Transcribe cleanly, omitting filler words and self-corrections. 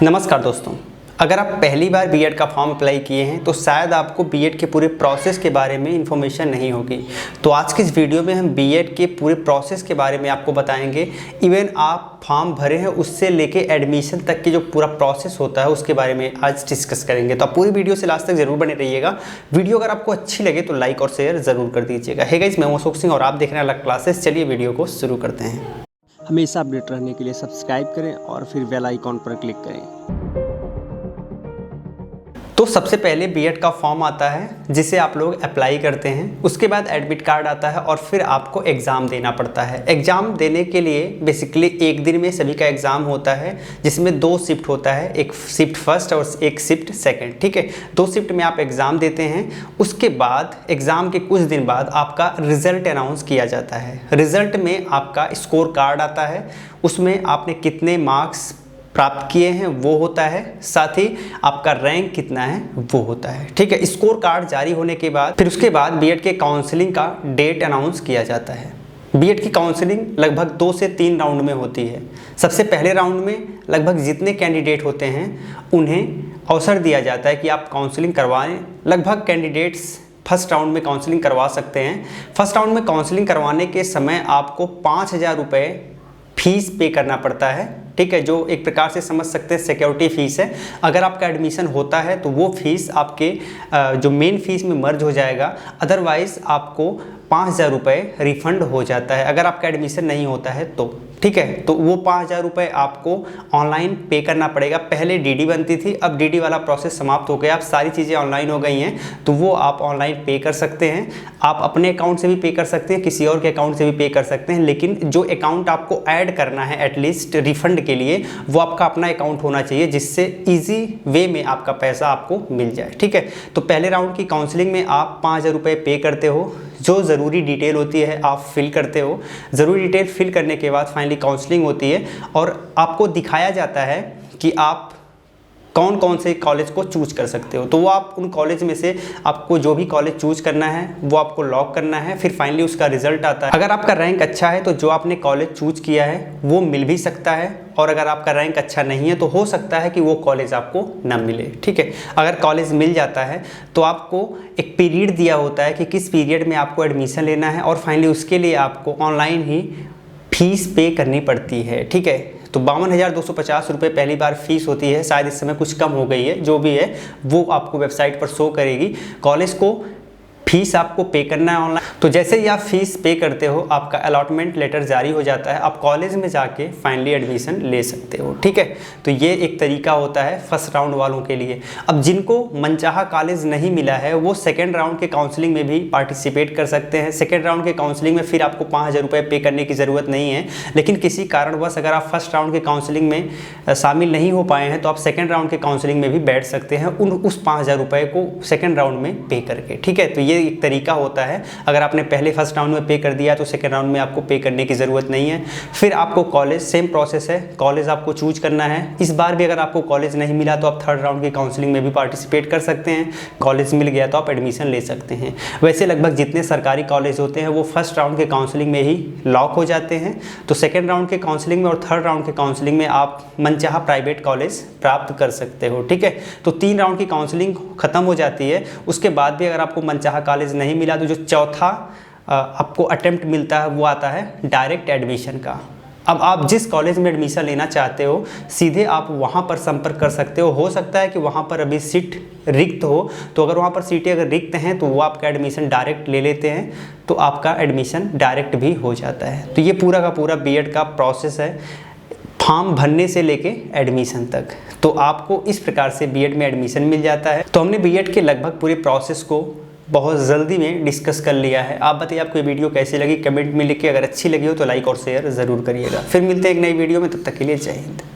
नमस्कार दोस्तों, अगर आप पहली बार बीएड का फॉर्म अप्लाई किए हैं तो शायद आपको बीएड के पूरे प्रोसेस के बारे में इन्फॉर्मेशन नहीं होगी। तो आज के इस वीडियो में हम बीएड के पूरे प्रोसेस के बारे में आपको बताएंगे। इवन आप फॉर्म भरे हैं उससे लेके एडमिशन तक की जो पूरा प्रोसेस होता है उसके बारे में आज डिस्कस करेंगे। तो आप पूरी वीडियो से लास्ट तक जरूर बने रहिएगा। वीडियो अगर आपको अच्छी लगे तो लाइक और शेयर ज़रूर कर दीजिएगा। हे गाइस, मैं हूं अशोक सिंह और आप देख रहे हैं अलग क्लासेस। चलिए वीडियो को शुरू करते हैं। हमेशा अपडेट रहने के लिए सब्सक्राइब करें और फिर बेल आइकॉन पर क्लिक करें। तो सबसे पहले बीएड का फॉर्म आता है जिसे आप लोग अप्लाई करते हैं। उसके बाद एडमिट कार्ड आता है और फिर आपको एग्ज़ाम देना पड़ता है। एग्ज़ाम देने के लिए बेसिकली एक दिन में सभी का एग्ज़ाम होता है जिसमें 2 शिफ्ट होता है, एक शिफ्ट फर्स्ट और एक शिफ्ट सेकंड। ठीक है, 2 शिफ्ट में आप एग्ज़ाम देते हैं। उसके बाद एग्ज़ाम के कुछ दिन बाद आपका रिज़ल्ट अनाउंस किया जाता है। रिज़ल्ट में आपका स्कोर कार्ड आता है, उसमें आपने कितने मार्क्स प्राप्त किए हैं वो होता है, साथ ही आपका रैंक कितना है वो होता है। ठीक है, स्कोर कार्ड जारी होने के बाद फिर उसके बाद बीएड के काउंसलिंग का डेट अनाउंस किया जाता है। बीएड की काउंसलिंग लगभग 2 से 3 राउंड में होती है। सबसे पहले राउंड में लगभग जितने कैंडिडेट होते हैं उन्हें अवसर दिया जाता है कि आप काउंसलिंग करवाएं। लगभग कैंडिडेट्स फर्स्ट राउंड में काउंसलिंग करवा सकते हैं। फर्स्ट राउंड में काउंसलिंग करवाने के समय आपको 5,000 रुपये फीस पे करना पड़ता है। ठीक है, जो एक प्रकार से समझ सकते हैं सिक्योरिटी फीस है। अगर आपका एडमिशन होता है तो वो फीस आपके जो मेन फीस में मर्ज हो जाएगा, अदरवाइज़ आपको 5,000 रुपये रिफंड हो जाता है अगर आपका एडमिशन नहीं होता है तो। ठीक है, तो वो 5,000 रुपये आपको ऑनलाइन पे करना पड़ेगा। पहले डीडी बनती थी, अब डीडी वाला प्रोसेस समाप्त हो गया। अब सारी चीज़ें ऑनलाइन हो गई हैं तो वो आप ऑनलाइन पे कर सकते हैं। आप अपने अकाउंट से भी पे कर सकते हैं, किसी और के अकाउंट से भी पे कर सकते हैं, लेकिन जो अकाउंट आपको ऐड करना है एटलीस्ट रिफंड के लिए वो आपका अपना अकाउंट होना चाहिए जिससे ईजी वे में आपका पैसा आपको मिल जाए। ठीक है, तो पहले राउंड की काउंसलिंग में आप 5,000 रुपये पे करते हो। जो ज़रूरी डिटेल होती है आप फिल करते हो। ज़रूरी डिटेल फिल करने के बाद फाइनली काउंसलिंग होती है और आपको दिखाया जाता है कि आप कौन कौन से कॉलेज को चूज कर सकते हो। तो वो आप उन कॉलेज में से आपको जो भी कॉलेज चूज करना है वो आपको लॉक करना है। फिर फाइनली उसका रिजल्ट आता है। अगर आपका रैंक अच्छा है तो जो आपने कॉलेज चूज किया है वो मिल भी सकता है, और अगर आपका रैंक अच्छा नहीं है तो हो सकता है कि वो कॉलेज आपको ना मिले। ठीक है, अगर कॉलेज मिल जाता है तो आपको एक पीरियड दिया होता है कि किस पीरियड में आपको एडमिशन लेना है, और फाइनली उसके लिए आपको ऑनलाइन ही फीस पे करनी पड़ती है। ठीक है, तो 52,250 रुपये पहली बार फीस होती है। शायद इस समय कुछ कम हो गई है, जो भी है वो आपको वेबसाइट पर शो करेगी। कॉलेज को फीस आपको पे करना है ऑनलाइन। तो जैसे ही आप फीस पे करते हो आपका अलॉटमेंट लेटर जारी हो जाता है। आप कॉलेज में जाके फाइनली एडमिशन ले सकते हो। ठीक है, तो ये एक तरीका होता है फर्स्ट राउंड वालों के लिए। अब जिनको मनचाहा कॉलेज नहीं मिला है वो सेकेंड राउंड के काउंसलिंग में भी पार्टिसिपेट कर सकते हैं। सेकेंड राउंड के काउंसलिंग में फिर आपको 5,000 रुपये पे करने की ज़रूरत नहीं है, लेकिन किसी कारणवश अगर आप फर्स्ट राउंड के काउंसलिंग में शामिल नहीं हो पाए हैं तो आप सेकेंड राउंड के काउंसलिंग में भी बैठ सकते हैं उस 5,000 रुपये को सेकेंड राउंड में पे करके। ठीक है, तो ये एक तरीका होता है। अगर आपने पहले फर्स्ट राउंड में पे कर दिया तो सेकंड राउंड में आपको पे करने की ज़रूरत नहीं है। फिर आपको कॉलेज, सेम प्रोसेस है, कॉलेज आपको चूज करना है। इस बार भी अगर आपको कॉलेज नहीं मिला तो आप थर्ड राउंड की काउंसलिंग में भी पार्टिसिपेट कर सकते हैं। कॉलेज मिल गया तो आप एडमिशन ले सकते हैं। वैसे लगभग जितने सरकारी कॉलेज होते हैं वो फर्स्ट राउंड के काउंसलिंग में ही लॉक हो जाते हैं। तो सेकेंड राउंड के काउंसलिंग में और थर्ड राउंड के काउंसलिंग में आप मनचाहा प्राइवेट कॉलेज प्राप्त कर सकते हो। ठीक है, तो 3 राउंड की काउंसलिंग खत्म हो जाती है। उसके बाद भी अगर आपको मनचाहा कॉलेज नहीं मिला तो जो चौथा आपको अटेम्प्ट मिलता है वो आता है डायरेक्ट एडमिशन का। अब आप जिस कॉलेज में एडमिशन लेना चाहते हो सीधे आप वहाँ पर संपर्क कर सकते हो। हो सकता है कि वहाँ पर अभी सीट रिक्त हो, तो अगर वहाँ पर सीटें अगर रिक्त हैं तो वो आपका एडमिशन डायरेक्ट ले लेते हैं, तो आपका एडमिशन डायरेक्ट भी हो जाता है। तो ये पूरा का पूरा बीएड का प्रोसेस है, फॉर्म भरने से लेके एडमिशन तक। तो आपको इस प्रकार से बीएड में एडमिशन मिल जाता है। तो हमने बीएड के लगभग पूरे प्रोसेस को बहुत जल्दी में डिस्कस कर लिया है। आप बताइए आपको ये वीडियो कैसी लगी, कमेंट में लिख के। अगर अच्छी लगी हो तो लाइक और शेयर ज़रूर करिएगा। फिर मिलते हैं एक नई वीडियो में, तब तक के लिए जय हिंद।